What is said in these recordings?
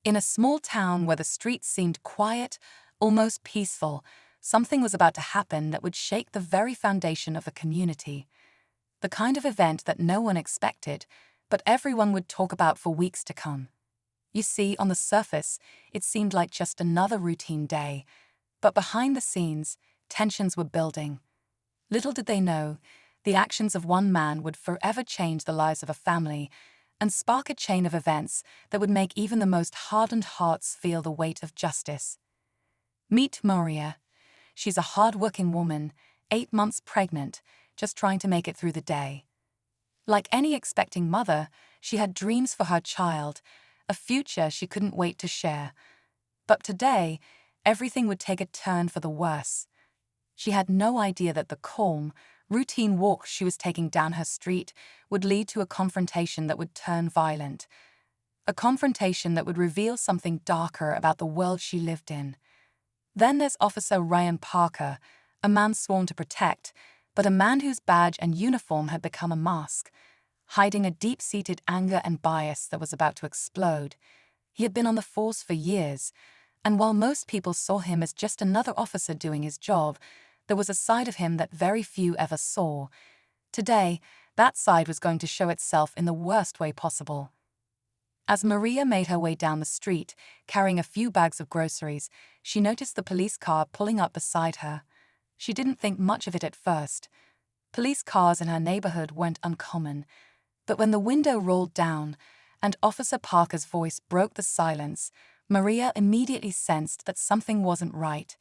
In a small town where the streets seemed quiet, almost peaceful, something was about to happen that would shake the very foundation of the community. The kind of event that no one expected, but everyone would talk about for weeks to come. You see, on the surface, it seemed like just another routine day, but behind the scenes, tensions were building. Little did they know, the actions of one man would forever change the lives of a family and spark a chain of events that would make even the most hardened hearts feel the weight of justice. Meet Maria. She's a hard-working woman, 8 months pregnant, just trying to make it through the day. Like any expecting mother, she had dreams for her child, a future she couldn't wait to share. But today, everything would take a turn for the worse. She had no idea that the calm, routine walk she was taking down her street would lead to a confrontation that would turn violent. A confrontation that would reveal something darker about the world she lived in. Then there's Officer Ryan Parker, a man sworn to protect, but a man whose badge and uniform had become a mask, hiding a deep-seated anger and bias that was about to explode. He had been on the force for years, and while most people saw him as just another officer doing his job, there was a side of him that very few ever saw. Today, that side was going to show itself in the worst way possible. As Maria made her way down the street, carrying a few bags of groceries, she noticed the police car pulling up beside her. She didn't think much of it at first. Police cars in her neighborhood weren't uncommon. But when the window rolled down and Officer Parker's voice broke the silence, Maria immediately sensed that something wasn't right.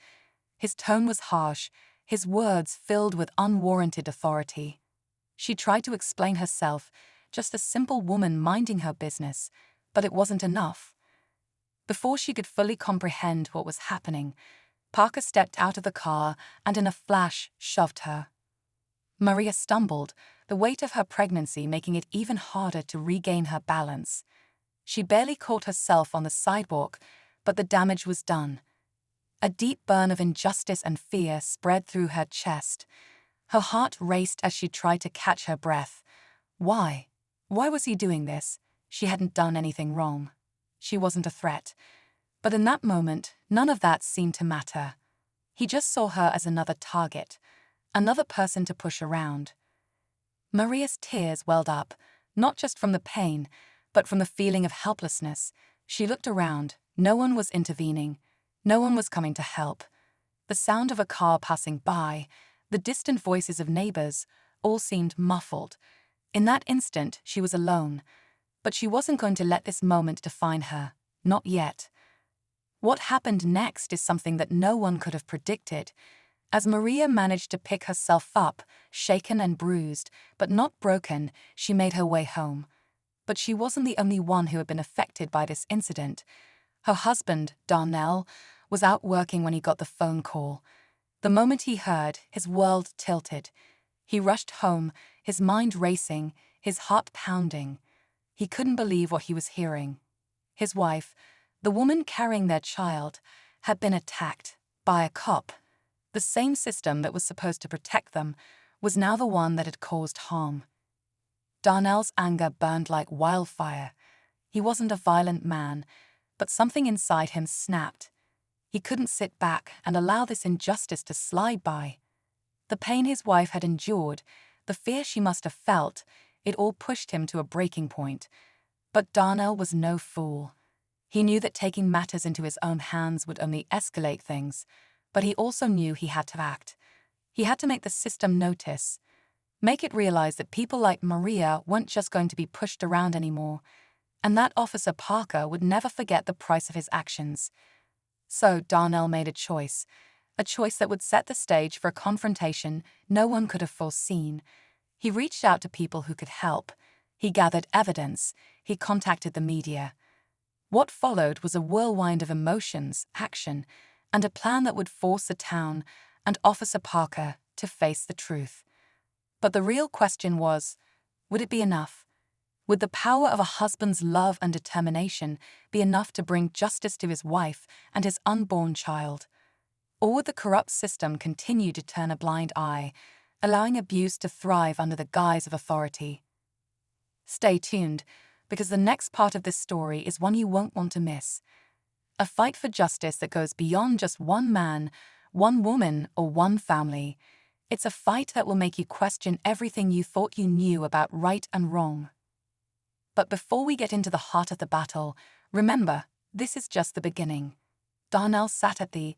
His tone was harsh, his words filled with unwarranted authority. She tried to explain herself, just a simple woman minding her business, but it wasn't enough. Before she could fully comprehend what was happening, Parker stepped out of the car and in a flash shoved her. Maria stumbled, the weight of her pregnancy making it even harder to regain her balance. She barely caught herself on the sidewalk, but the damage was done. A deep burn of injustice and fear spread through her chest. Her heart raced as she tried to catch her breath. Why? Why was he doing this? She hadn't done anything wrong. She wasn't a threat. But in that moment, none of that seemed to matter. He just saw her as another target, another person to push around. Maria's tears welled up, not just from the pain, but from the feeling of helplessness. She looked around. No one was intervening. No one was coming to help. The sound of a car passing by, the distant voices of neighbors, all seemed muffled. In that instant, she was alone. But she wasn't going to let this moment define her. Not yet. What happened next is something that no one could have predicted. As Maria managed to pick herself up, shaken and bruised, but not broken, she made her way home. But she wasn't the only one who had been affected by this incident. Her husband, Darnell, was out working when he got the phone call. The moment he heard, his world tilted. He rushed home, his mind racing, his heart pounding. He couldn't believe what he was hearing. His wife, the woman carrying their child, had been attacked by a cop. The same system that was supposed to protect them was now the one that had caused harm. Darnell's anger burned like wildfire. He wasn't a violent man, but something inside him snapped. He couldn't sit back and allow this injustice to slide by. The pain his wife had endured, the fear she must have felt, it all pushed him to a breaking point. But Darnell was no fool. He knew that taking matters into his own hands would only escalate things, but he also knew he had to act. He had to make the system notice, make it realize that people like Maria weren't just going to be pushed around anymore, and that Officer Parker would never forget the price of his actions. So Darnell made a choice that would set the stage for a confrontation no one could have foreseen. He reached out to people who could help. He gathered evidence. He contacted the media. What followed was a whirlwind of emotions, action, and a plan that would force the town and Officer Parker to face the truth. But the real question was, would it be enough? Would the power of a husband's love and determination be enough to bring justice to his wife and his unborn child? Or would the corrupt system continue to turn a blind eye, allowing abuse to thrive under the guise of authority? Stay tuned. because the next part of this story is one you won't want to miss. A fight for justice that goes beyond just one man, one woman, or one family. It's a fight that will make you question everything you thought you knew about right and wrong. But before we get into the heart of the battle, remember, this is just the beginning. Darnell sat at the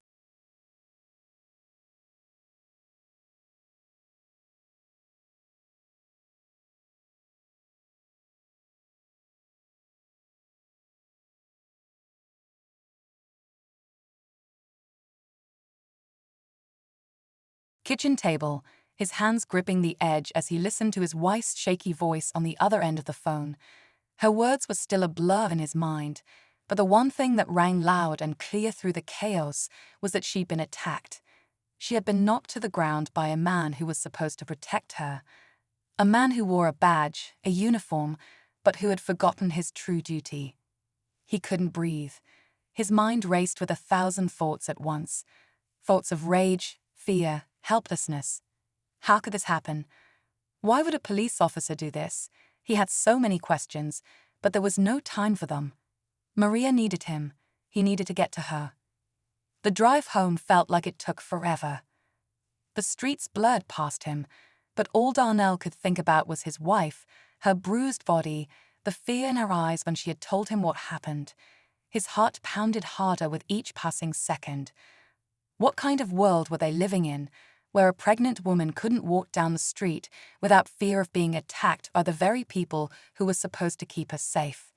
kitchen table, his hands gripping the edge as he listened to his wife's shaky voice on the other end of the phone. Her words were still a blur in his mind, but the one thing that rang loud and clear through the chaos was that she'd been attacked. She had been knocked to the ground by a man who was supposed to protect her. A man who wore a badge, a uniform, but who had forgotten his true duty. He couldn't breathe. His mind raced with 1,000 thoughts at once. Thoughts of rage, fear, helplessness. How could this happen? Why would a police officer do this? He had so many questions, but there was no time for them. Maria needed him. He needed to get to her. The drive home felt like it took forever. The streets blurred past him, but all Darnell could think about was his wife, her bruised body, the fear in her eyes when she had told him what happened. His heart pounded harder with each passing second. What kind of world were they living in, where a pregnant woman couldn't walk down the street without fear of being attacked by the very people who were supposed to keep her safe?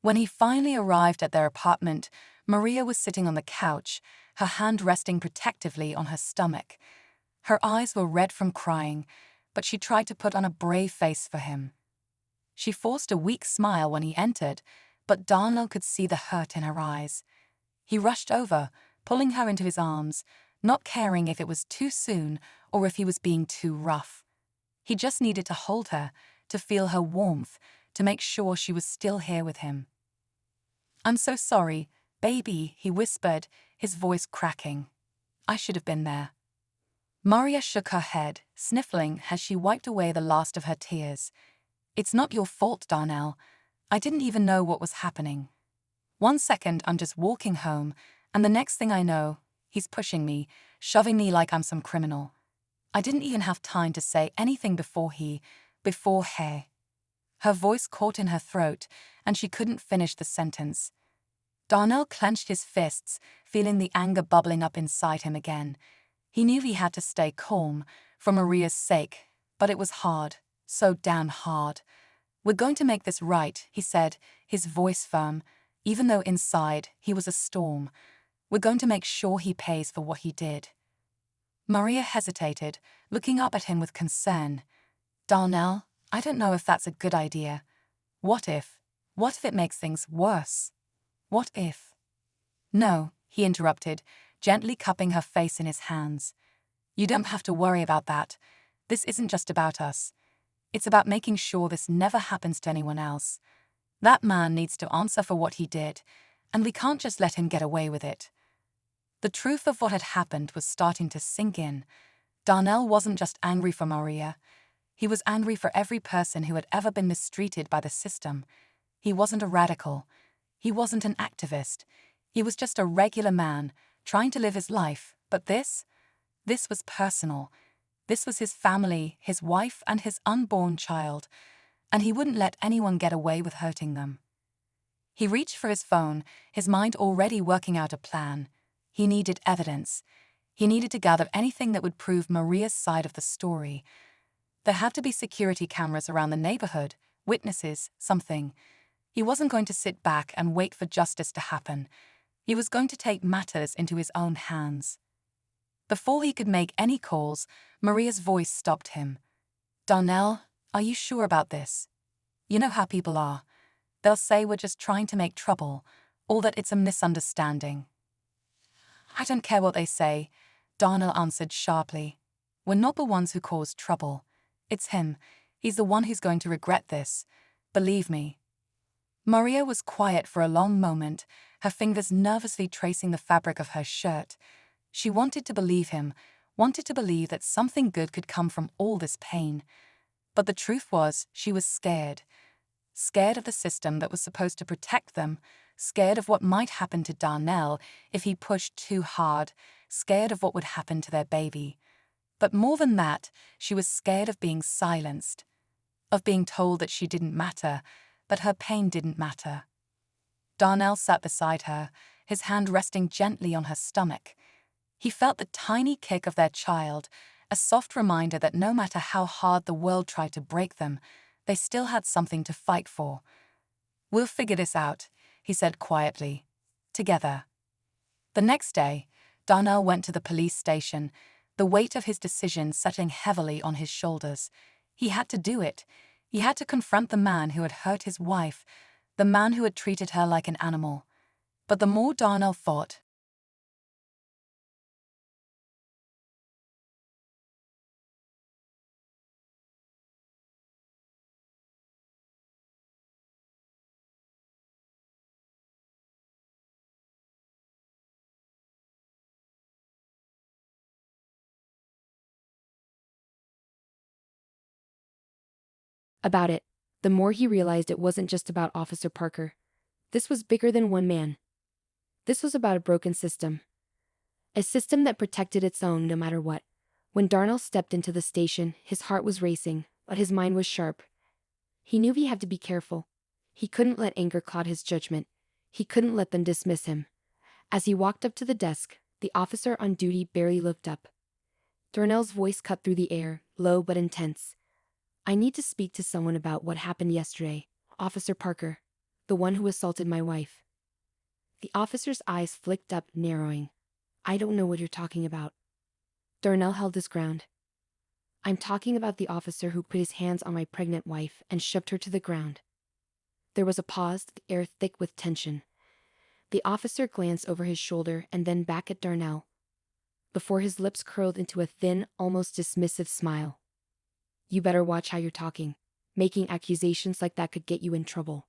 When he finally arrived at their apartment, Maria was sitting on the couch, her hand resting protectively on her stomach. Her eyes were red from crying, but she tried to put on a brave face for him. She forced a weak smile when he entered, but Darnell could see the hurt in her eyes. He rushed over, pulling her into his arms, not caring if it was too soon or if he was being too rough. He just needed to hold her, to feel her warmth, to make sure she was still here with him. "I'm so sorry, baby," he whispered, his voice cracking. "I should have been there." Maria shook her head, sniffling as she wiped away the last of her tears. "It's not your fault, Darnell. I didn't even know what was happening. One second I'm just walking home, and the next thing I know, he's pushing me, shoving me like I'm some criminal. I didn't even have time to say anything before he. Her voice caught in her throat, and she couldn't finish the sentence. Darnell clenched his fists, feeling the anger bubbling up inside him again. He knew he had to stay calm, for Maria's sake, but it was hard, so damn hard. "We're going to make this right," he said, his voice firm, even though inside he was a storm. "We're going to make sure he pays for what he did." Maria hesitated, looking up at him with concern. "Darnell, I don't know if that's a good idea. What if it makes things worse? What if—" "No," he interrupted, gently cupping her face in his hands. "You don't have to worry about that. This isn't just about us. It's about making sure this never happens to anyone else. That man needs to answer for what he did, and we can't just let him get away with it." The truth of what had happened was starting to sink in. Darnell wasn't just angry for Maria. He was angry for every person who had ever been mistreated by the system. He wasn't a radical. He wasn't an activist. He was just a regular man, trying to live his life. But this was personal. This was his family, his wife, and his unborn child, and he wouldn't let anyone get away with hurting them. He reached for his phone, his mind already working out a plan. He needed evidence. He needed to gather anything that would prove Maria's side of the story. There had to be security cameras around the neighborhood, witnesses, something. He wasn't going to sit back and wait for justice to happen. He was going to take matters into his own hands. Before he could make any calls, Maria's voice stopped him. "Darnell, are you sure about this? You know how people are. They'll say we're just trying to make trouble, or that it's a misunderstanding." "I don't care what they say," Darnell answered sharply. "We're not the ones who caused trouble. It's him. He's the one who's going to regret this. Believe me." Maria was quiet for a long moment, her fingers nervously tracing the fabric of her shirt. She wanted to believe him, wanted to believe that something good could come from all this pain. But the truth was, she was scared. scared of the system that was supposed to protect them, scared of what might happen to Darnell if he pushed too hard, scared of what would happen to their baby. But more than that, she was scared of being silenced, of being told that she didn't matter, that her pain didn't matter. Darnell sat beside her, his hand resting gently on her stomach. He felt the tiny kick of their child, a soft reminder that no matter how hard the world tried to break them, they still had something to fight for. "We'll figure this out," he said quietly. "Together." The next day, Darnell went to the police station, the weight of his decision settling heavily on his shoulders. He had to do it. He had to confront the man who had hurt his wife, the man who had treated her like an animal. But the more Darnell thought, about it, the more he realized it wasn't just about Officer Parker. This was bigger than one man. This was about a broken system. A system that protected its own no matter what. When Darnell stepped into the station, his heart was racing, but his mind was sharp. He knew he had to be careful. He couldn't let anger cloud his judgment. He couldn't let them dismiss him. As he walked up to the desk, the officer on duty barely looked up. Darnell's voice cut through the air, low but intense. "I need to speak to someone about what happened yesterday, Officer Parker, the one who assaulted my wife." The officer's eyes flicked up, narrowing. "I don't know what you're talking about." Darnell held his ground. "I'm talking about the officer who put his hands on my pregnant wife and shoved her to the ground." There was a pause, the air thick with tension. The officer glanced over his shoulder and then back at Darnell, before his lips curled into a thin, almost dismissive smile. "You better watch how you're talking. Making accusations like that could get you in trouble."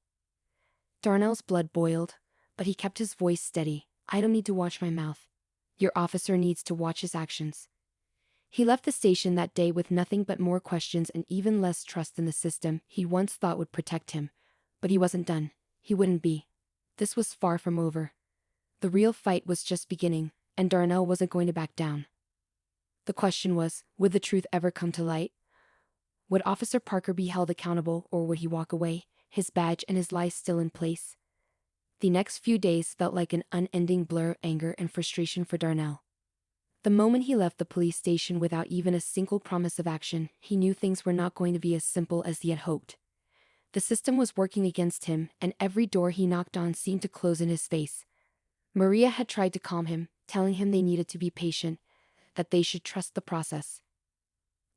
Darnell's blood boiled, but he kept his voice steady. "I don't need to watch my mouth. Your officer needs to watch his actions." He left the station that day with nothing but more questions and even less trust in the system he once thought would protect him. But he wasn't done. He wouldn't be. This was far from over. The real fight was just beginning, and Darnell wasn't going to back down. The question was, would the truth ever come to light? Would Officer Parker be held accountable, or would he walk away, his badge and his lies still in place? The next few days felt like an unending blur of anger and frustration for Darnell. The moment he left the police station without even a single promise of action, he knew things were not going to be as simple as he had hoped. The system was working against him, and every door he knocked on seemed to close in his face. Maria had tried to calm him, telling him they needed to be patient, that they should trust the process.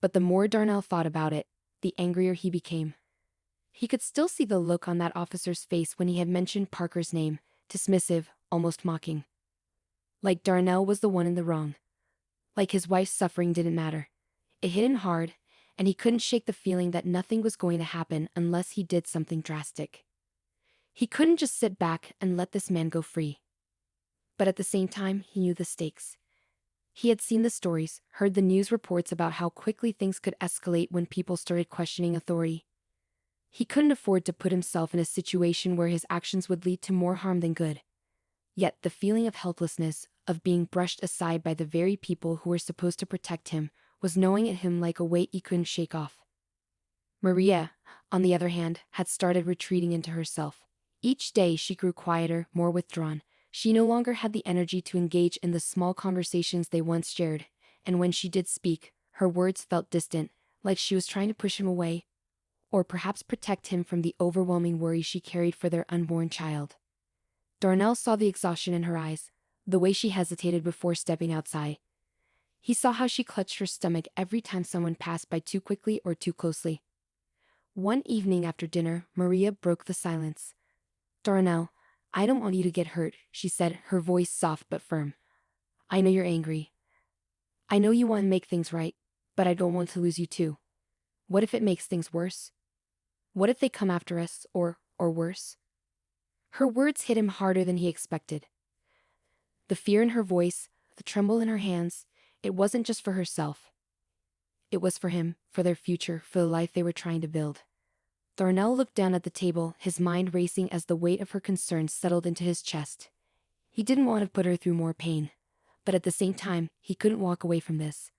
But the more Darnell thought about it, the angrier he became. He could still see the look on that officer's face when he had mentioned Parker's name, dismissive, almost mocking. Like Darnell was the one in the wrong. Like his wife's suffering didn't matter. It hit him hard, and he couldn't shake the feeling that nothing was going to happen unless he did something drastic. He couldn't just sit back and let this man go free. But at the same time, he knew the stakes. He had seen the stories, heard the news reports about how quickly things could escalate when people started questioning authority. He couldn't afford to put himself in a situation where his actions would lead to more harm than good. Yet the feeling of helplessness, of being brushed aside by the very people who were supposed to protect him, was gnawing at him like a weight he couldn't shake off. Maria, on the other hand, had started retreating into herself. Each day she grew quieter, more withdrawn. She no longer had the energy to engage in the small conversations they once shared, and when she did speak, her words felt distant, like she was trying to push him away, or perhaps protect him from the overwhelming worry she carried for their unborn child. Darnell saw the exhaustion in her eyes, the way she hesitated before stepping outside. He saw how she clutched her stomach every time someone passed by too quickly or too closely. One evening after dinner, Maria broke the silence. "Darnell, I don't want you to get hurt," she said, her voice soft but firm. "I know you're angry. I know you want to make things right, but I don't want to lose you too. What if it makes things worse? What if they come after us, or worse?" Her words hit him harder than he expected. The fear in her voice, the tremble in her hands, it wasn't just for herself. It was for him, for their future, for the life they were trying to build. Darnell looked down at the table, his mind racing as the weight of her concerns settled into his chest. He didn't want to put her through more pain, but at the same time, he couldn't walk away from this.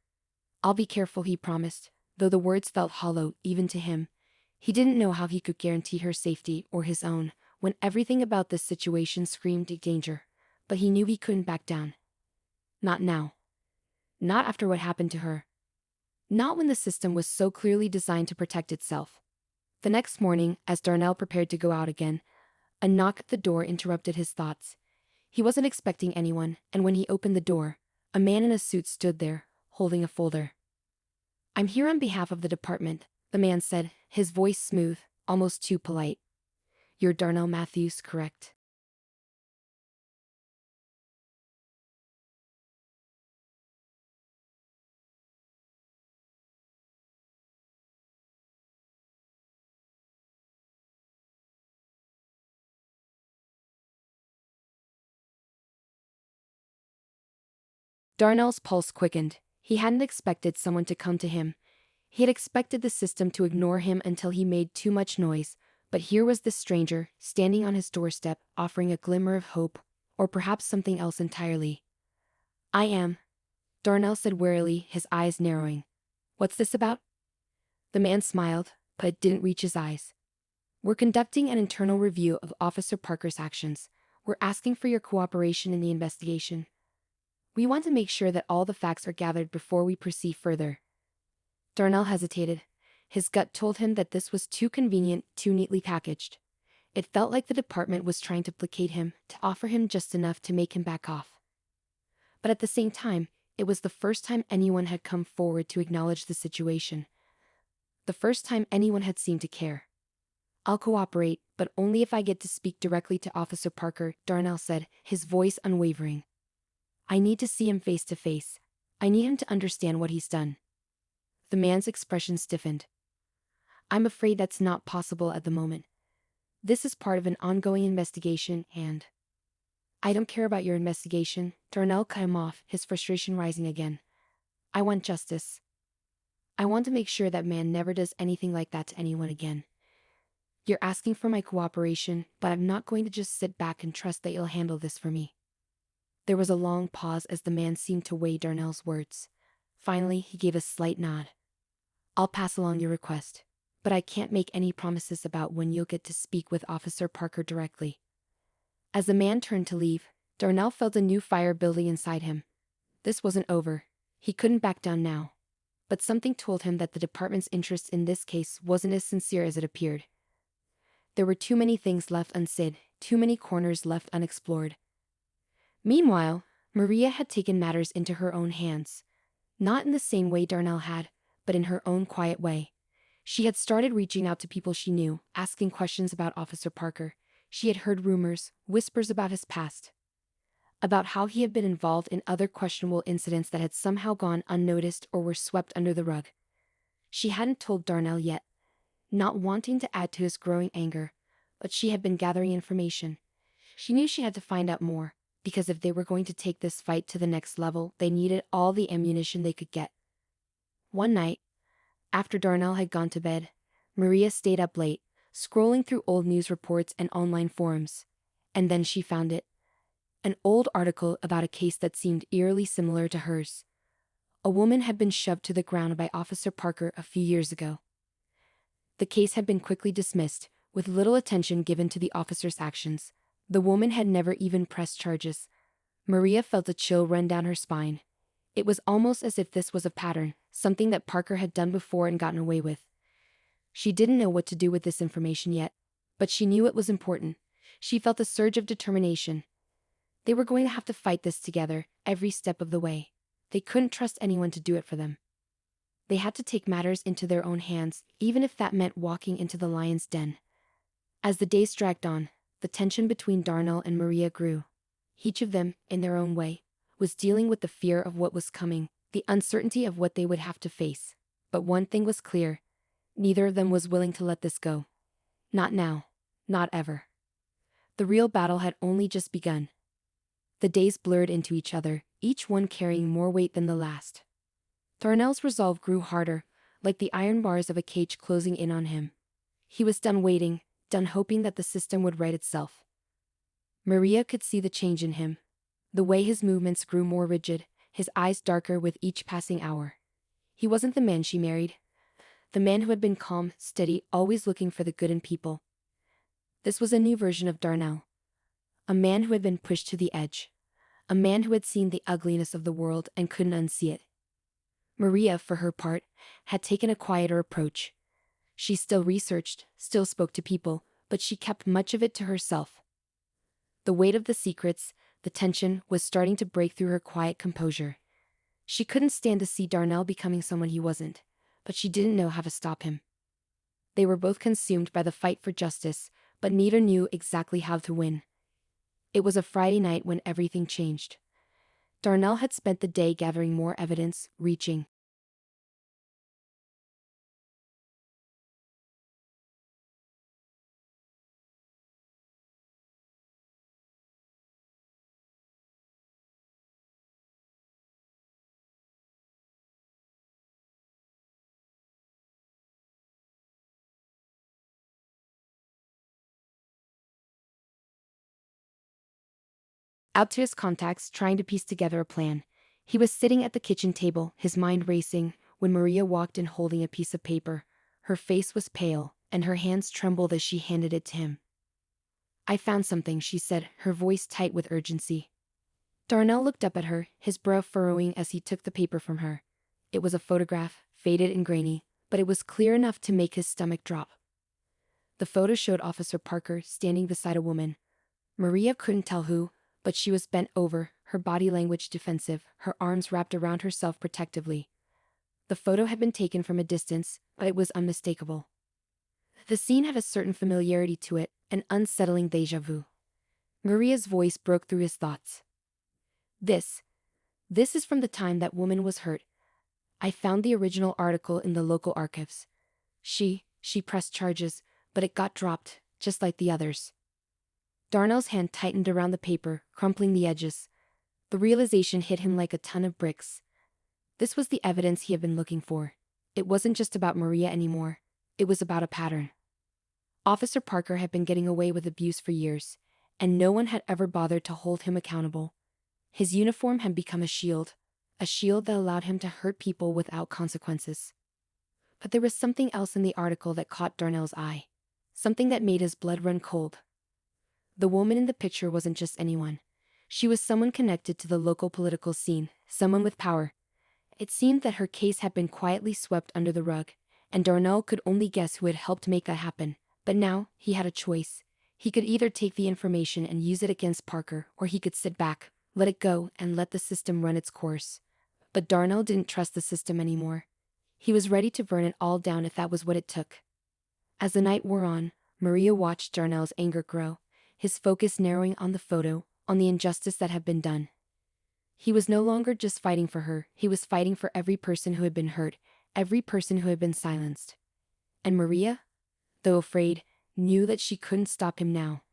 "I'll be careful," he promised, though the words felt hollow even to him. He didn't know how he could guarantee her safety or his own, when everything about this situation screamed danger. But he knew he couldn't back down. Not now. Not after what happened to her. Not when the system was so clearly designed to protect itself. The next morning, as Darnell prepared to go out again, a knock at the door interrupted his thoughts. He wasn't expecting anyone, and when he opened the door, a man in a suit stood there, holding a folder. "I'm here on behalf of the department," the man said, his voice smooth, almost too polite. "You're Darnell Matthews, correct?" Darnell's pulse quickened. He hadn't expected someone to come to him. He had expected the system to ignore him until he made too much noise, but here was this stranger, standing on his doorstep, offering a glimmer of hope, or perhaps something else entirely. "I am," Darnell said wearily, his eyes narrowing. "What's this about?" The man smiled, but it didn't reach his eyes. "We're conducting an internal review of Officer Parker's actions. We're asking for your cooperation in the investigation. We want to make sure that all the facts are gathered before we proceed further." Darnell hesitated. His gut told him that this was too convenient, too neatly packaged. It felt like the department was trying to placate him, to offer him just enough to make him back off. But at the same time, it was the first time anyone had come forward to acknowledge the situation. The first time anyone had seemed to care. "I'll cooperate, but only if I get to speak directly to Officer Parker," Darnell said, his voice unwavering. "I need to see him face to face. I need him to understand what he's done." The man's expression stiffened. "I'm afraid that's not possible at the moment. This is part of an ongoing investigation and—" "I don't care about your investigation," Darnell cut him off, his frustration rising again. "I want justice. I want to make sure that man never does anything like that to anyone again. You're asking for my cooperation, but I'm not going to just sit back and trust that you'll handle this for me." There was a long pause as the man seemed to weigh Darnell's words. Finally, he gave a slight nod. "I'll pass along your request, but I can't make any promises about when you'll get to speak with Officer Parker directly." As the man turned to leave, Darnell felt a new fire building inside him. This wasn't over. He couldn't back down now. But something told him that the department's interest in this case wasn't as sincere as it appeared. There were too many things left unsaid, too many corners left unexplored. Meanwhile, Maria had taken matters into her own hands. Not in the same way Darnell had, but in her own quiet way. She had started reaching out to people she knew, asking questions about Officer Parker. She had heard rumors, whispers about his past. About how he had been involved in other questionable incidents that had somehow gone unnoticed or were swept under the rug. She hadn't told Darnell yet, not wanting to add to his growing anger, but she had been gathering information. She knew she had to find out more, because if they were going to take this fight to the next level, they needed all the ammunition they could get. One night, after Darnell had gone to bed, Maria stayed up late, scrolling through old news reports and online forums. And then she found it. An old article about a case that seemed eerily similar to hers. A woman had been shoved to the ground by Officer Parker a few years ago. The case had been quickly dismissed, with little attention given to the officer's actions. The woman had never even pressed charges. Maria felt a chill run down her spine. It was almost as if this was a pattern, something that Parker had done before and gotten away with. She didn't know what to do with this information yet, but she knew it was important. She felt a surge of determination. They were going to have to fight this together, every step of the way. They couldn't trust anyone to do it for them. They had to take matters into their own hands, even if that meant walking into the lion's den. As the days dragged on, the tension between Darnell and Maria grew. Each of them, in their own way, was dealing with the fear of what was coming, the uncertainty of what they would have to face. But one thing was clear. Neither of them was willing to let this go. Not now. Not ever. The real battle had only just begun. The days blurred into each other, each one carrying more weight than the last. Darnell's resolve grew harder, like the iron bars of a cage closing in on him. He was done waiting, done hoping that the system would right itself. Maria could see the change in him. The way his movements grew more rigid, his eyes darker with each passing hour. He wasn't the man she married. The man who had been calm, steady, always looking for the good in people. This was a new version of Darnell. A man who had been pushed to the edge. A man who had seen the ugliness of the world and couldn't unsee it. Maria, for her part, had taken a quieter approach. She still researched, still spoke to people, but she kept much of it to herself. The weight of the secrets, the tension, was starting to break through her quiet composure. She couldn't stand to see Darnell becoming someone he wasn't, but she didn't know how to stop him. They were both consumed by the fight for justice, but neither knew exactly how to win. It was a Friday night when everything changed. Darnell had spent the day gathering more evidence, reaching out to his contacts, trying to piece together a plan. He was sitting at the kitchen table, his mind racing, when Maria walked in holding a piece of paper. Her face was pale, and her hands trembled as she handed it to him. "I found something," she said, her voice tight with urgency. Darnell looked up at her, his brow furrowing as he took the paper from her. It was a photograph, faded and grainy, but it was clear enough to make his stomach drop. The photo showed Officer Parker standing beside a woman. Maria couldn't tell who, but she was bent over, her body language defensive, her arms wrapped around herself protectively. The photo had been taken from a distance, but it was unmistakable. The scene had a certain familiarity to it, an unsettling déjà vu. Maria's voice broke through his thoughts. This is from the time that woman was hurt. I found the original article in the local archives. She pressed charges, but it got dropped, just like the others." Darnell's hand tightened around the paper, crumpling the edges. The realization hit him like a ton of bricks. This was the evidence he had been looking for. It wasn't just about Maria anymore. It was about a pattern. Officer Parker had been getting away with abuse for years, and no one had ever bothered to hold him accountable. His uniform had become a shield that allowed him to hurt people without consequences. But there was something else in the article that caught Darnell's eye. Something that made his blood run cold. The woman in the picture wasn't just anyone. She was someone connected to the local political scene, someone with power. It seemed that her case had been quietly swept under the rug, and Darnell could only guess who had helped make that happen. But now, he had a choice. He could either take the information and use it against Parker, or he could sit back, let it go, and let the system run its course. But Darnell didn't trust the system anymore. He was ready to burn it all down if that was what it took. As the night wore on, Maria watched Darnell's anger grow, his focus narrowing on the photo, on the injustice that had been done. He was no longer just fighting for her, he was fighting for every person who had been hurt, every person who had been silenced. And Maria, though afraid, knew that she couldn't stop him now.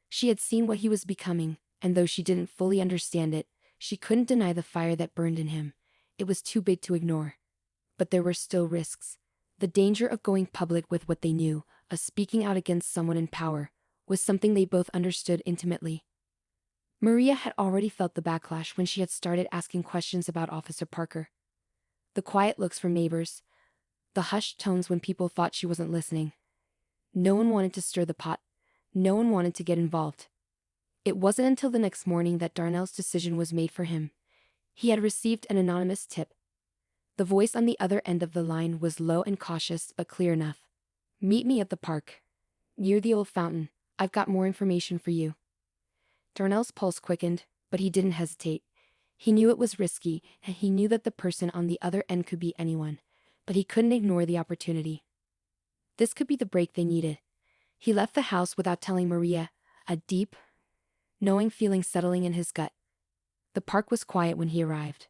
She had seen what he was becoming, and though she didn't fully understand it, she couldn't deny the fire that burned in him. It was too big to ignore. But there were still risks. The danger of going public with what they knew, of speaking out against someone in power, was something they both understood intimately. Maria had already felt the backlash when she had started asking questions about Officer Parker. The quiet looks from neighbors, the hushed tones when people thought she wasn't listening. No one wanted to stir the pot. No one wanted to get involved. It wasn't until the next morning that Darnell's decision was made for him. He had received an anonymous tip. The voice on the other end of the line was low and cautious, but clear enough. "Meet me at the park. Near the old fountain. I've got more information for you." Darnell's pulse quickened, but he didn't hesitate. He knew it was risky, and he knew that the person on the other end could be anyone, but he couldn't ignore the opportunity. This could be the break they needed. He left the house without telling Maria, a deep, knowing feeling settling in his gut. The park was quiet when he arrived.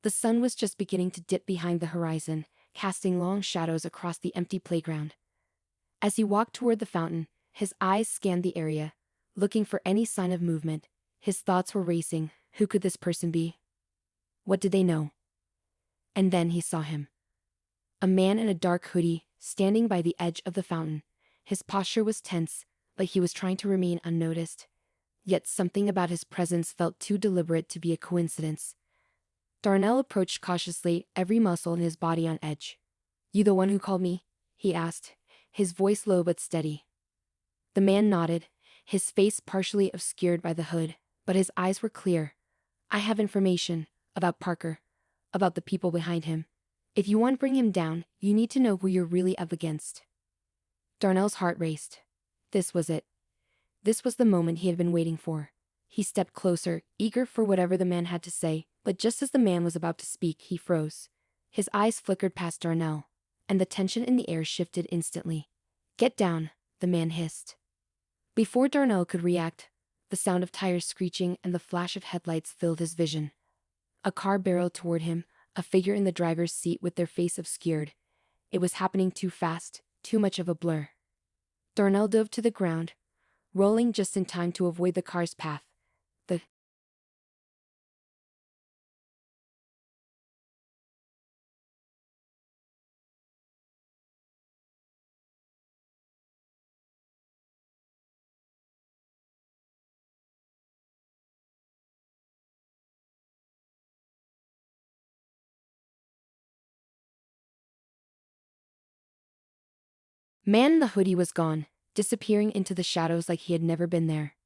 The sun was just beginning to dip behind the horizon, casting long shadows across the empty playground. As he walked toward the fountain, his eyes scanned the area, looking for any sign of movement. His thoughts were racing. Who could this person be? What did they know? And then he saw him. A man in a dark hoodie, standing by the edge of the fountain. His posture was tense, like he was trying to remain unnoticed. Yet something about his presence felt too deliberate to be a coincidence. Darnell approached cautiously, every muscle in his body on edge. "You the one who called me?" he asked, his voice low but steady. The man nodded, his face partially obscured by the hood, but his eyes were clear. "I have information about Parker, about the people behind him. If you want to bring him down, you need to know who you're really up against." Darnell's heart raced. This was it. This was the moment he had been waiting for. He stepped closer, eager for whatever the man had to say, but just as the man was about to speak, he froze. His eyes flickered past Darnell, and the tension in the air shifted instantly. "Get down," the man hissed. Before Darnell could react, the sound of tires screeching and the flash of headlights filled his vision. A car barreled toward him, a figure in the driver's seat with their face obscured. It was happening too fast, too much of a blur. Darnell dove to the ground, rolling just in time to avoid the car's path. The man in the hoodie was gone, disappearing into the shadows like he had never been there.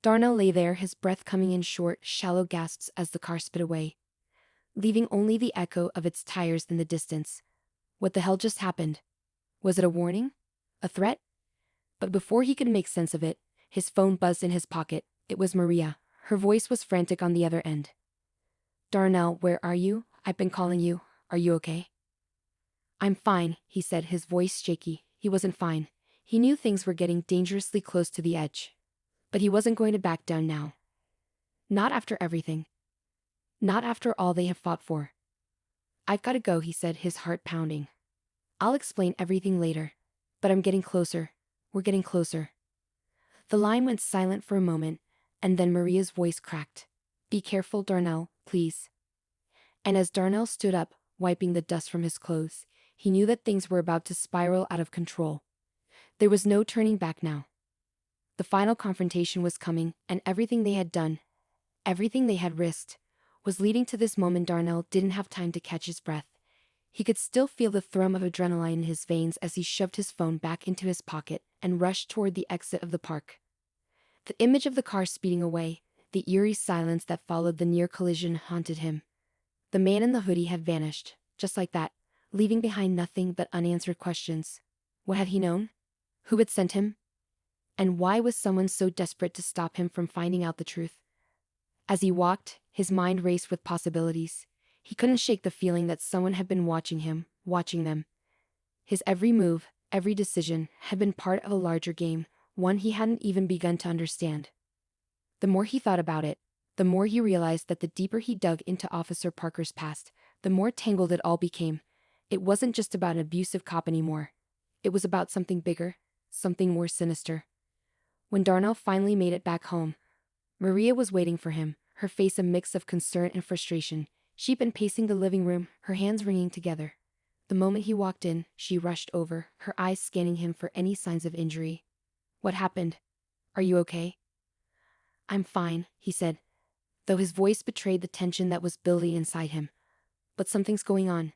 Darnell lay there, his breath coming in short, shallow gasps as the car sped away, leaving only the echo of its tires in the distance. What the hell just happened? Was it a warning? A threat? But before he could make sense of it, his phone buzzed in his pocket. It was Maria. Her voice was frantic on the other end. "Darnell, where are you? I've been calling you. Are you okay?" "I'm fine," he said, his voice shaky. He wasn't fine. He knew things were getting dangerously close to the edge. But he wasn't going to back down now. Not after everything. Not after all they have fought for. "I've got to go," he said, his heart pounding. "I'll explain everything later. But I'm getting closer. We're getting closer." The line went silent for a moment, and then Maria's voice cracked. "Be careful, Darnell, please." And as Darnell stood up, wiping the dust from his clothes, he knew that things were about to spiral out of control. There was no turning back now. The final confrontation was coming, and everything they had done, everything they had risked, was leading to this moment. Darnell didn't have time to catch his breath. He could still feel the thrum of adrenaline in his veins as he shoved his phone back into his pocket and rushed toward the exit of the park. The image of the car speeding away, the eerie silence that followed the near collision haunted him. The man in the hoodie had vanished, just like that, leaving behind nothing but unanswered questions. What had he known? Who had sent him? And why was someone so desperate to stop him from finding out the truth? As he walked, his mind raced with possibilities. He couldn't shake the feeling that someone had been watching him, watching them. His every move, every decision, had been part of a larger game, one he hadn't even begun to understand. The more he thought about it, the more he realized that the deeper he dug into Officer Parker's past, the more tangled it all became. It wasn't just about an abusive cop anymore. It was about something bigger, something more sinister. When Darnell finally made it back home, Maria was waiting for him, her face a mix of concern and frustration. She'd been pacing the living room, her hands wringing together. The moment he walked in, she rushed over, her eyes scanning him for any signs of injury. "What happened? Are you okay?" "I'm fine," he said, though his voice betrayed the tension that was building inside him. "But something's going on.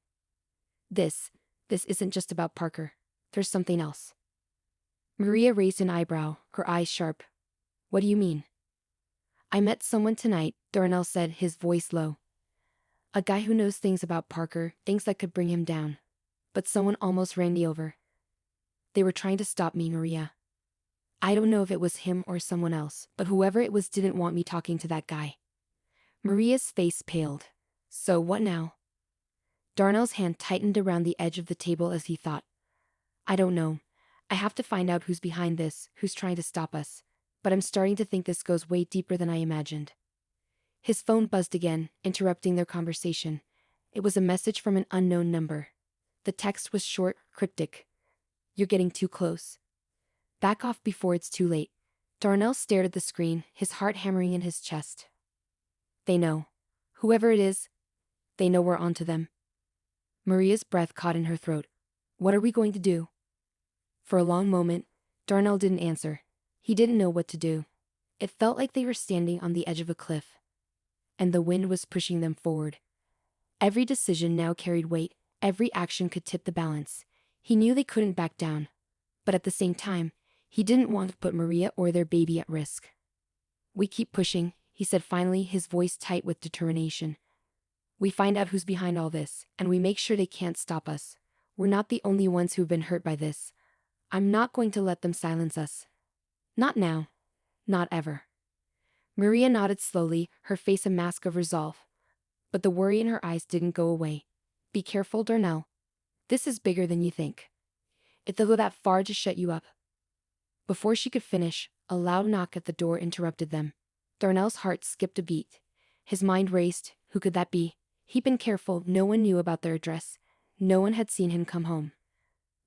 This isn't just about Parker. There's something else." Maria raised an eyebrow, her eyes sharp. "What do you mean?" "I met someone tonight," Darnell said, his voice low. "A guy who knows things about Parker, things that could bring him down. But someone almost ran me over. They were trying to stop me, Maria. I don't know if it was him or someone else, but whoever it was didn't want me talking to that guy." Maria's face paled. "So what now?" Darnell's hand tightened around the edge of the table as he thought. "I don't know. I have to find out who's behind this, who's trying to stop us. But I'm starting to think this goes way deeper than I imagined." His phone buzzed again, interrupting their conversation. It was a message from an unknown number. The text was short, cryptic. "You're getting too close. Back off before it's too late." Darnell stared at the screen, his heart hammering in his chest. They know. Whoever it is, they know we're onto them. Maria's breath caught in her throat. What are we going to do? For a long moment, Darnell didn't answer. He didn't know what to do. It felt like they were standing on the edge of a cliff, and the wind was pushing them forward. Every decision now carried weight, every action could tip the balance. He knew they couldn't back down, but at the same time, he didn't want to put Maria or their baby at risk. We keep pushing, he said finally, his voice tight with determination. We find out who's behind all this, and we make sure they can't stop us. We're not the only ones who've been hurt by this. I'm not going to let them silence us. Not now. Not ever. Maria nodded slowly, her face a mask of resolve. But the worry in her eyes didn't go away. Be careful, Darnell. This is bigger than you think. It'll go that far to shut you up. Before she could finish, a loud knock at the door interrupted them. Darnell's heart skipped a beat. His mind raced. Who could that be? He'd been careful, no one knew about their address. No one had seen him come home.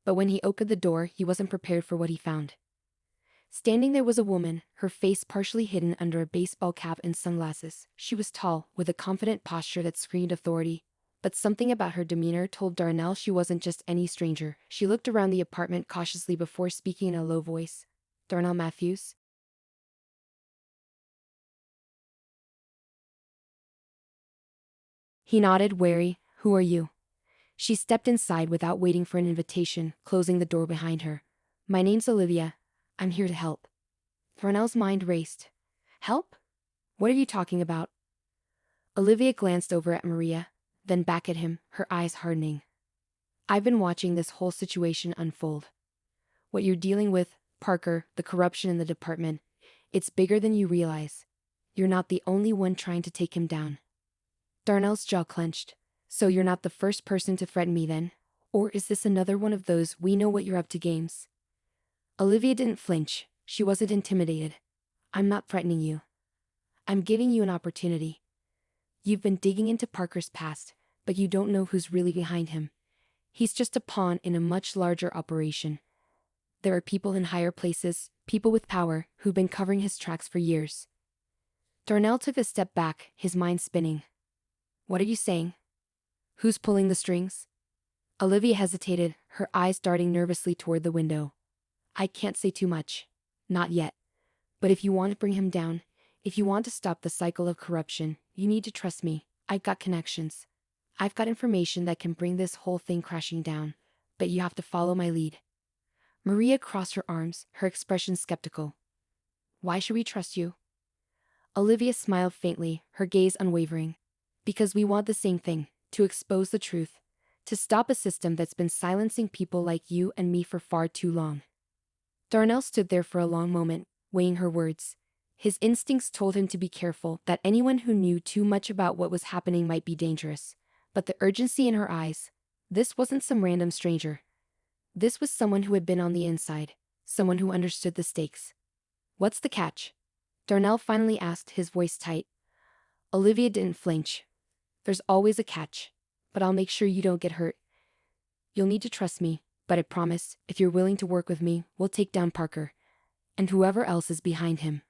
But when he opened the door, he wasn't prepared for what he found. Standing there was a woman, her face partially hidden under a baseball cap and sunglasses. She was tall, with a confident posture that screamed authority. But something about her demeanor told Darnell she wasn't just any stranger. She looked around the apartment cautiously before speaking in a low voice. Darnell Matthews? He nodded, wary. Who are you? She stepped inside without waiting for an invitation, closing the door behind her. My name's Olivia. I'm here to help. Darnell's mind raced. Help? What are you talking about? Olivia glanced over at Maria, then back at him, her eyes hardening. I've been watching this whole situation unfold. What you're dealing with, Parker, the corruption in the department, it's bigger than you realize. You're not the only one trying to take him down. Darnell's jaw clenched. So you're not the first person to threaten me then? Or is this another one of those we know what you're up to games? Olivia didn't flinch. She wasn't intimidated. I'm not threatening you. I'm giving you an opportunity. You've been digging into Parker's past, but you don't know who's really behind him. He's just a pawn in a much larger operation. There are people in higher places, people with power, who've been covering his tracks for years. Darnell took a step back, his mind spinning. What are you saying? Who's pulling the strings? Olivia hesitated, her eyes darting nervously toward the window. I can't say too much. Not yet. But if you want to bring him down, if you want to stop the cycle of corruption, you need to trust me. I've got connections. I've got information that can bring this whole thing crashing down. But you have to follow my lead. Maria crossed her arms, her expression skeptical. Why should we trust you? Olivia smiled faintly, her gaze unwavering. Because we want the same thing. To expose the truth, to stop a system that's been silencing people like you and me for far too long. Darnell stood there for a long moment, weighing her words. His instincts told him to be careful, that anyone who knew too much about what was happening might be dangerous. But the urgency in her eyes, this wasn't some random stranger. This was someone who had been on the inside, someone who understood the stakes. What's the catch? Darnell finally asked, his voice tight. Olivia didn't flinch. There's always a catch, but I'll make sure you don't get hurt. You'll need to trust me, but I promise, if you're willing to work with me, we'll take down Parker. And whoever else is behind him.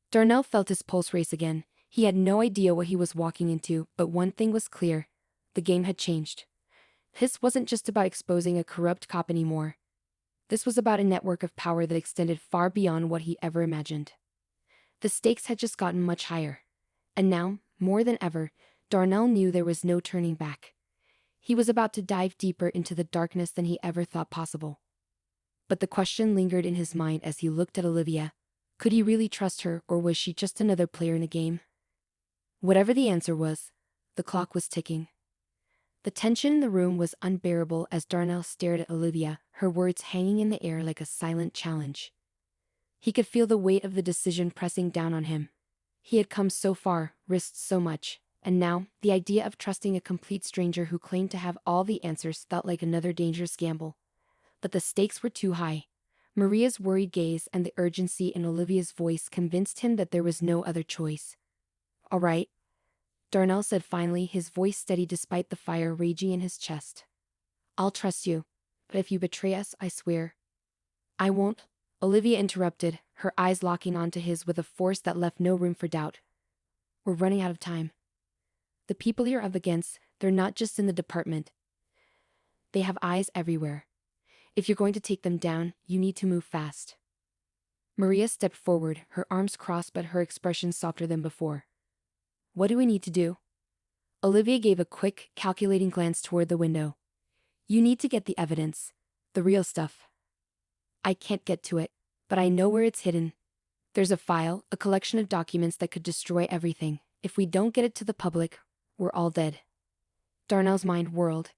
Darnell felt his pulse race again. He had no idea what he was walking into, but one thing was clear. The game had changed. This wasn't just about exposing a corrupt cop anymore. This was about a network of power that extended far beyond what he ever imagined. The stakes had just gotten much higher. And now, more than ever, Darnell knew there was no turning back. He was about to dive deeper into the darkness than he ever thought possible. But the question lingered in his mind as he looked at Olivia. Could he really trust her, or was she just another player in a game? Whatever the answer was, the clock was ticking. The tension in the room was unbearable as Darnell stared at Olivia, her words hanging in the air like a silent challenge. He could feel the weight of the decision pressing down on him. He had come so far, risked so much. And now, the idea of trusting a complete stranger who claimed to have all the answers felt like another dangerous gamble. But the stakes were too high. Maria's worried gaze and the urgency in Olivia's voice convinced him that there was no other choice. All right, Darnell said finally, his voice steady despite the fire raging in his chest. I'll trust you, but if you betray us, I swear. I won't, Olivia interrupted, her eyes locking onto his with a force that left no room for doubt. We're running out of time. The people you're up against, they're not just in the department. They have eyes everywhere. If you're going to take them down, you need to move fast. Maria stepped forward, her arms crossed but her expression softer than before. What do we need to do? Olivia gave a quick, calculating glance toward the window. You need to get the evidence. The real stuff. I can't get to it, but I know where it's hidden. There's a file, a collection of documents that could destroy everything. If we don't get it to the public, we're all dead. Darnell's mind whirled.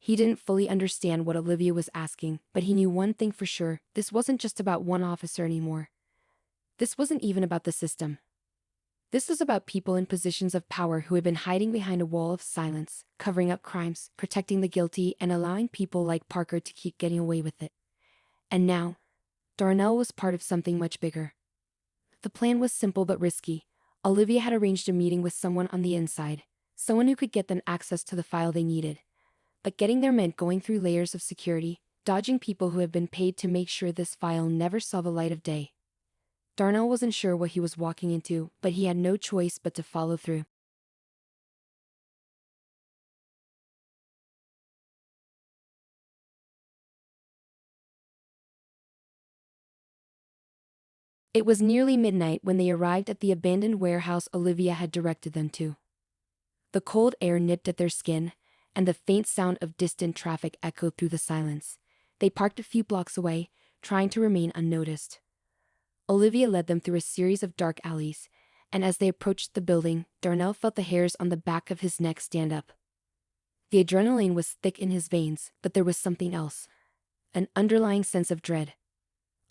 He didn't fully understand what Olivia was asking, but he knew one thing for sure: this wasn't just about one officer anymore. This wasn't even about the system. This was about people in positions of power who had been hiding behind a wall of silence, covering up crimes, protecting the guilty, and allowing people like Parker to keep getting away with it. And now, Darnell was part of something much bigger. The plan was simple but risky. Olivia had arranged a meeting with someone on the inside, someone who could get them access to the file they needed. But getting there meant going through layers of security, dodging people who had been paid to make sure this file never saw the light of day. Darnell wasn't sure what he was walking into, but he had no choice but to follow through. It was nearly midnight when they arrived at the abandoned warehouse Olivia had directed them to. The cold air nipped at their skin, and the faint sound of distant traffic echoed through the silence. They parked a few blocks away, trying to remain unnoticed. Olivia led them through a series of dark alleys, and as they approached the building, Darnell felt the hairs on the back of his neck stand up. The adrenaline was thick in his veins, but there was something else. An underlying sense of dread.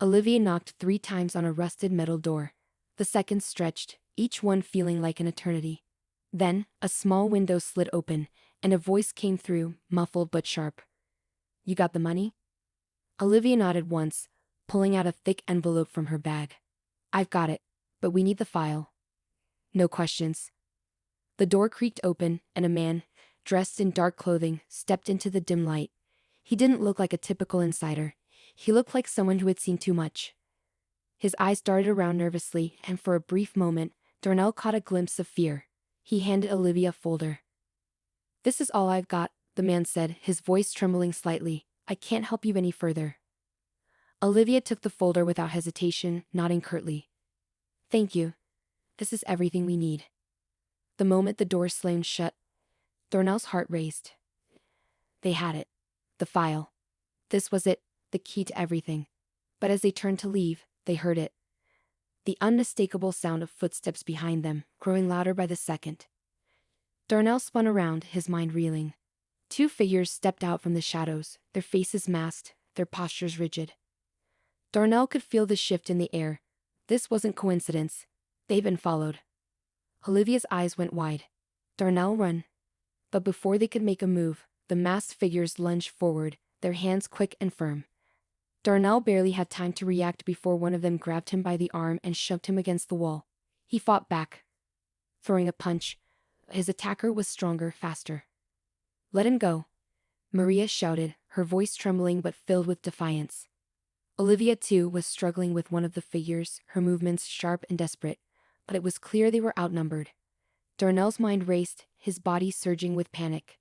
Olivia knocked 3 times on a rusted metal door. The seconds stretched, each one feeling like an eternity. Then, a small window slid open, and a voice came through, muffled but sharp. You got the money? Olivia nodded once, pulling out a thick envelope from her bag. I've got it, but we need the file. No questions. The door creaked open, and a man, dressed in dark clothing, stepped into the dim light. He didn't look like a typical insider. He looked like someone who had seen too much. His eyes darted around nervously, and for a brief moment, Darnell caught a glimpse of fear. He handed Olivia a folder. This is all I've got, the man said, his voice trembling slightly. I can't help you any further. Olivia took the folder without hesitation, nodding curtly. Thank you. This is everything we need. The moment the door slammed shut, Darnell's heart raced. They had it. The file. This was it, the key to everything. But as they turned to leave, they heard it. The unmistakable sound of footsteps behind them, growing louder by the second. Darnell spun around, his mind reeling. 2 figures stepped out from the shadows, their faces masked, their postures rigid. Darnell could feel the shift in the air. This wasn't coincidence. They'd been followed. Olivia's eyes went wide. Darnell, run. But before they could make a move, the masked figures lunged forward, their hands quick and firm. Darnell barely had time to react before one of them grabbed him by the arm and shoved him against the wall. He fought back, throwing a punch. His attacker was stronger, faster. Let him go, Maria shouted, her voice trembling but filled with defiance. Olivia, too, was struggling with one of the figures, her movements sharp and desperate, but it was clear they were outnumbered. Darnell's mind raced, his body surging with panic.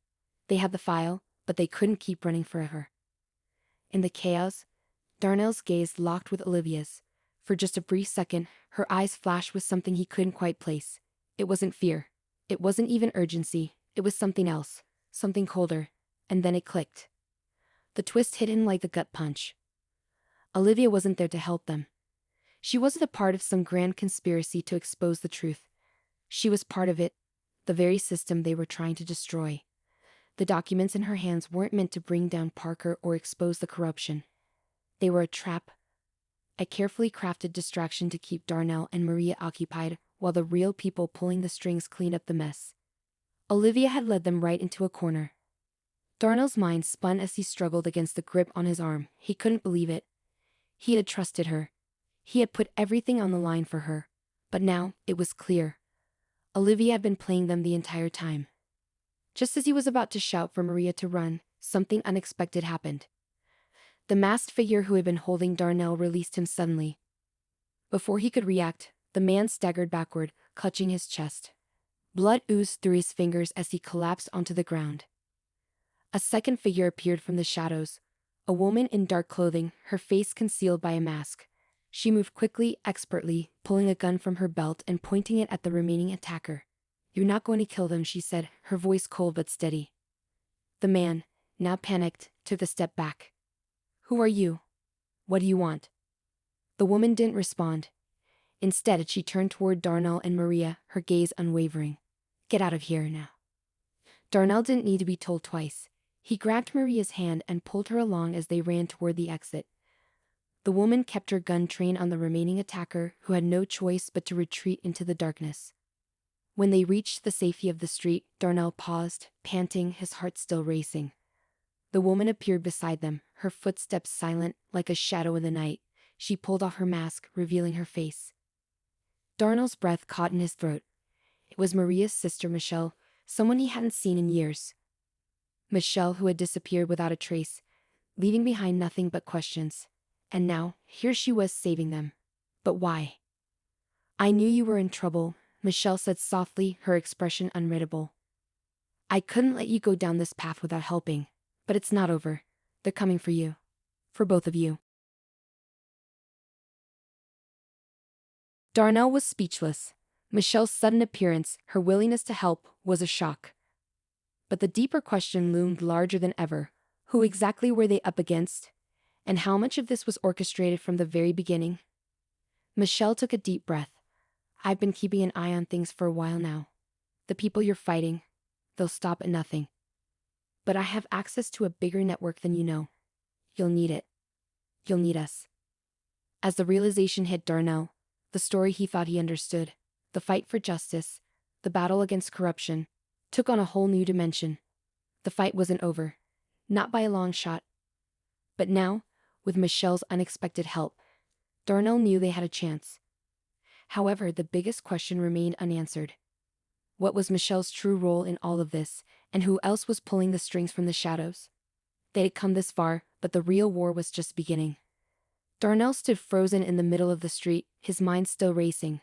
They had the file, but they couldn't keep running forever. In the chaos, Darnell's gaze locked with Olivia's. For just a brief second, her eyes flashed with something he couldn't quite place. It wasn't fear. It wasn't even urgency. It was something else, something colder, and then it clicked. The twist hit him like a gut punch. Olivia wasn't there to help them. She wasn't a part of some grand conspiracy to expose the truth. She was part of it, the very system they were trying to destroy. The documents in her hands weren't meant to bring down Parker or expose the corruption. They were a trap, a carefully crafted distraction to keep Darnell and Maria occupied while the real people pulling the strings cleaned up the mess. Olivia had led them right into a corner. Darnell's mind spun as he struggled against the grip on his arm. He couldn't believe it. He had trusted her. He had put everything on the line for her. But now, it was clear. Olivia had been playing them the entire time. Just as he was about to shout for Maria to run, something unexpected happened. The masked figure who had been holding Darnell released him suddenly. Before he could react, the man staggered backward, clutching his chest. Blood oozed through his fingers as he collapsed onto the ground. A second figure appeared from the shadows. A woman in dark clothing, her face concealed by a mask. She moved quickly, expertly, pulling a gun from her belt and pointing it at the remaining attacker. "You're not going to kill them," she said, her voice cold but steady. The man, now panicked, took a step back. "Who are you? What do you want?" The woman didn't respond. Instead, she turned toward Darnell and Maria, her gaze unwavering. "Get out of here now." Darnell didn't need to be told twice. He grabbed Maria's hand and pulled her along as they ran toward the exit. The woman kept her gun trained on the remaining attacker, who had no choice but to retreat into the darkness. When they reached the safety of the street, Darnell paused, panting, his heart still racing. The woman appeared beside them, her footsteps silent, like a shadow in the night. She pulled off her mask, revealing her face. Darnell's breath caught in his throat. It was Maria's sister Michelle, someone he hadn't seen in years. Michelle, who had disappeared without a trace, leaving behind nothing but questions. And now, here she was saving them. But why? "I knew you were in trouble," Michelle said softly, her expression unreadable. "I couldn't let you go down this path without helping. But it's not over. They're coming for you. For both of you." Darnell was speechless. Michelle's sudden appearance, her willingness to help, was a shock. But the deeper question loomed larger than ever. Who exactly were they up against? And how much of this was orchestrated from the very beginning? Michelle took a deep breath. "I've been keeping an eye on things for a while now. The people you're fighting, they'll stop at nothing. But I have access to a bigger network than you know. You'll need it. You'll need us." As the realization hit Darnell, the story he thought he understood, the fight for justice, the battle against corruption, took on a whole new dimension. The fight wasn't over. Not by a long shot. But now, with Michelle's unexpected help, Darnell knew they had a chance. However, the biggest question remained unanswered. What was Michelle's true role in all of this, and who else was pulling the strings from the shadows? They had come this far, but the real war was just beginning. Darnell stood frozen in the middle of the street, his mind still racing.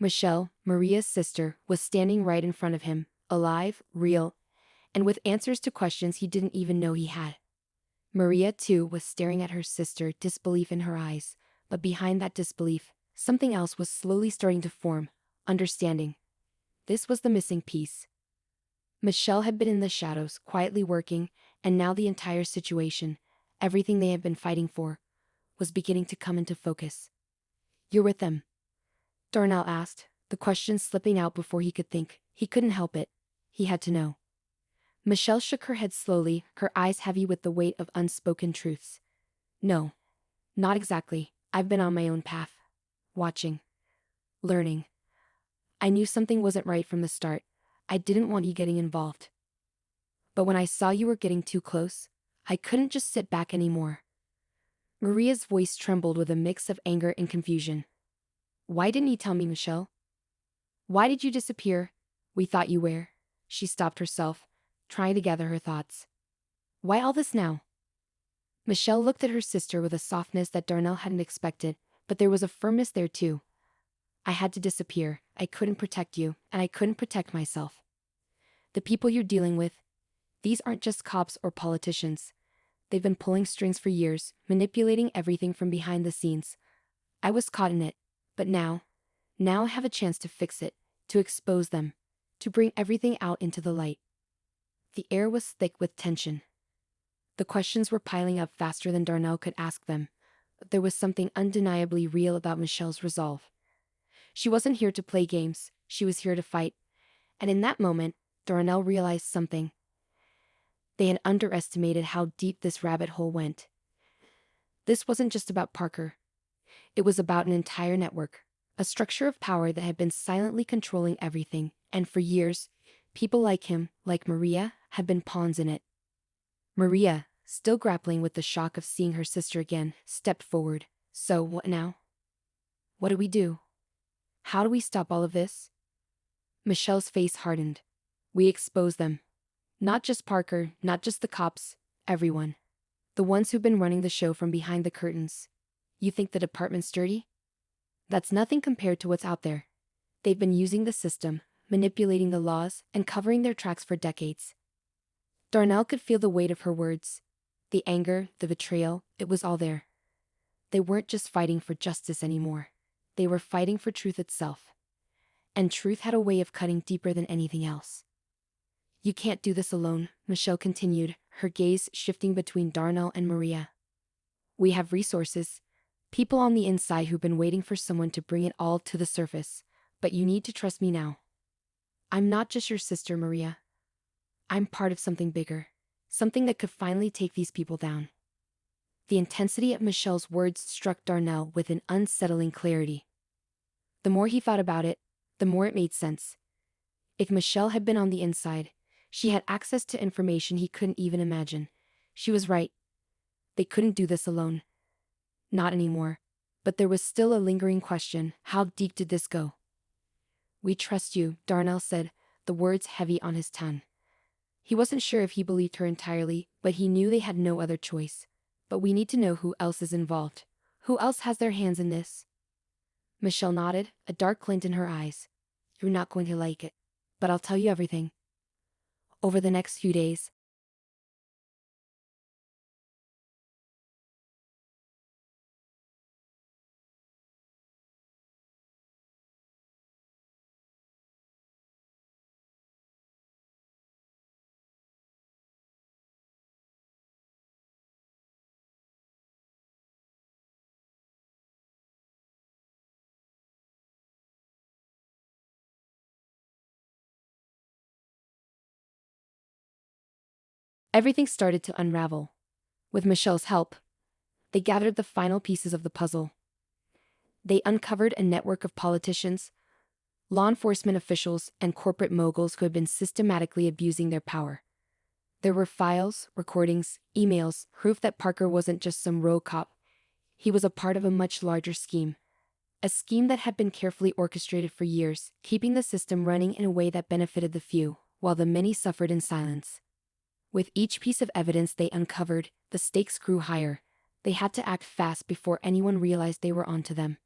Michelle, Maria's sister, was standing right in front of him, alive, real, and with answers to questions he didn't even know he had. Maria, too, was staring at her sister, disbelief in her eyes, but behind that disbelief, something else was slowly starting to form: understanding. This was the missing piece. Michelle had been in the shadows, quietly working, and now the entire situation, everything they had been fighting for, was beginning to come into focus. "You're with them?" Darnell asked, the question slipping out before he could think. He couldn't help it. He had to know. Michelle shook her head slowly, her eyes heavy with the weight of unspoken truths. "No. Not exactly. I've been on my own path. Watching. Learning. I knew something wasn't right from the start. I didn't want you getting involved. But when I saw you were getting too close, I couldn't just sit back anymore." Maria's voice trembled with a mix of anger and confusion. "Why didn't you tell me, Michelle? Why did you disappear? We thought you were." She stopped herself, trying to gather her thoughts. "Why all this now?" Michelle looked at her sister with a softness that Darnell hadn't expected, but there was a firmness there too. "I had to disappear. I couldn't protect you, and I couldn't protect myself. The people you're dealing with, these aren't just cops or politicians. They've been pulling strings for years, manipulating everything from behind the scenes. I was caught in it, but now I have a chance to fix it, to expose them, to bring everything out into the light." The air was thick with tension. The questions were piling up faster than Darnell could ask them, but there was something undeniably real about Michelle's resolve. She wasn't here to play games, she was here to fight. And in that moment, Darnell realized something. They had underestimated how deep this rabbit hole went. This wasn't just about Parker. It was about an entire network, a structure of power that had been silently controlling everything, and for years, people like him, like Maria, had been pawns in it. Maria, still grappling with the shock of seeing her sister again, stepped forward. "So, what now? What do we do? How do we stop all of this?" Michelle's face hardened. "We expose them. Not just Parker, not just the cops, everyone. The ones who've been running the show from behind the curtains. You think the department's dirty? That's nothing compared to what's out there. They've been using the system, manipulating the laws, and covering their tracks for decades." Darnell could feel the weight of her words. The anger, the betrayal, it was all there. They weren't just fighting for justice anymore. They were fighting for truth itself. And truth had a way of cutting deeper than anything else. You can't do this alone, Michelle continued, her gaze shifting between Darnell and Maria. We have resources, people on the inside who've been waiting for someone to bring it all to the surface, but you need to trust me now. I'm not just your sister, Maria. I'm part of something bigger, something that could finally take these people down. The intensity of Michelle's words struck Darnell with an unsettling clarity. The more he thought about it, the more it made sense. If Michelle had been on the inside, she had access to information he couldn't even imagine. She was right. They couldn't do this alone. Not anymore. But there was still a lingering question: how deep did this go? We trust you, Darnell said, the words heavy on his tongue. He wasn't sure if he believed her entirely, but he knew they had no other choice. But we need to know who else is involved. Who else has their hands in this? Michelle nodded, a dark glint in her eyes. You're not going to like it, but I'll tell you everything. Over the next few days, everything started to unravel. With Michelle's help, they gathered the final pieces of the puzzle. They uncovered a network of politicians, law enforcement officials, and corporate moguls who had been systematically abusing their power. There were files, recordings, emails, proof that Parker wasn't just some rogue cop. He was a part of a much larger scheme. A scheme that had been carefully orchestrated for years, keeping the system running in a way that benefited the few, while the many suffered in silence. With each piece of evidence they uncovered, the stakes grew higher. They had to act fast before anyone realized they were onto them.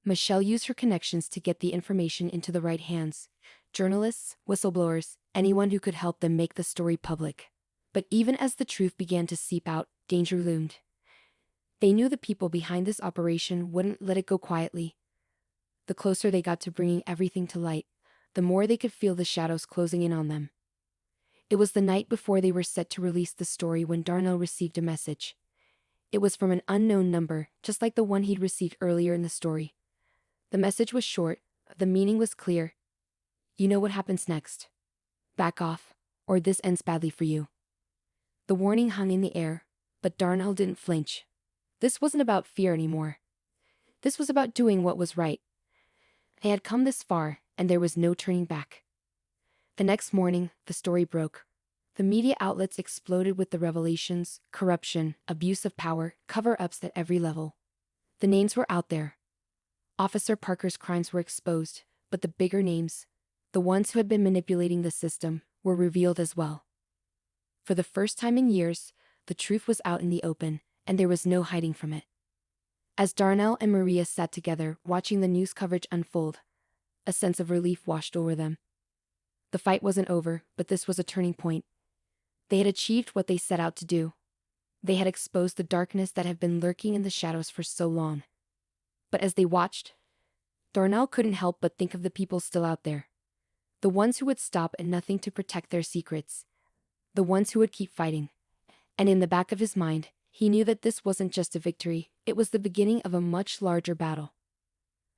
Michelle used her connections to get the information into the right hands. Journalists, whistleblowers, anyone who could help them make the story public. But even as the truth began to seep out, danger loomed. They knew the people behind this operation wouldn't let it go quietly. The closer they got to bringing everything to light, the more they could feel the shadows closing in on them. It was the night before they were set to release the story when Darnell received a message. It was from an unknown number, just like the one he'd received earlier in the story. The message was short, the meaning was clear. You know what happens next. Back off, or this ends badly for you. The warning hung in the air, but Darnell didn't flinch. This wasn't about fear anymore. This was about doing what was right. They had come this far, and there was no turning back. The next morning, the story broke. The media outlets exploded with the revelations: corruption, abuse of power, cover-ups at every level. The names were out there. Officer Parker's crimes were exposed, but the bigger names, the ones who had been manipulating the system, were revealed as well. For the first time in years, the truth was out in the open, and there was no hiding from it. As Darnell and Maria sat together, watching the news coverage unfold, a sense of relief washed over them. The fight wasn't over, but this was a turning point. They had achieved what they set out to do. They had exposed the darkness that had been lurking in the shadows for so long. But as they watched, Darnell couldn't help but think of the people still out there. The ones who would stop at nothing to protect their secrets. The ones who would keep fighting. And in the back of his mind, he knew that this wasn't just a victory, it was the beginning of a much larger battle.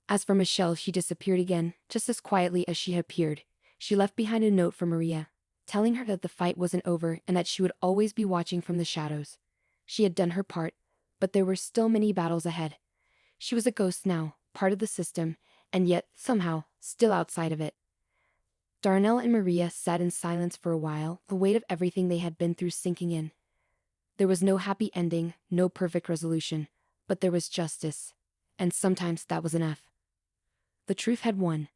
As for Michelle, she disappeared again, just as quietly as she had appeared. She left behind a note for Maria, telling her that the fight wasn't over and that she would always be watching from the shadows. She had done her part, but there were still many battles ahead. She was a ghost now, part of the system, and yet, somehow, still outside of it. Darnell and Maria sat in silence for a while, the weight of everything they had been through sinking in. There was no happy ending, no perfect resolution, but there was justice, and sometimes that was enough. The truth had won,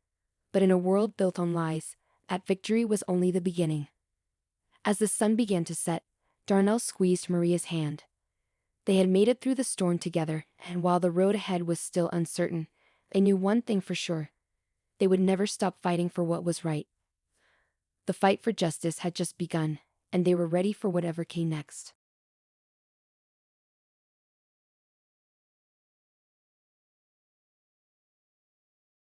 but in a world built on lies, that victory was only the beginning. As the sun began to set, Darnell squeezed Maria's hand. They had made it through the storm together, and while the road ahead was still uncertain, they knew one thing for sure. They would never stop fighting for what was right. The fight for justice had just begun, and they were ready for whatever came next.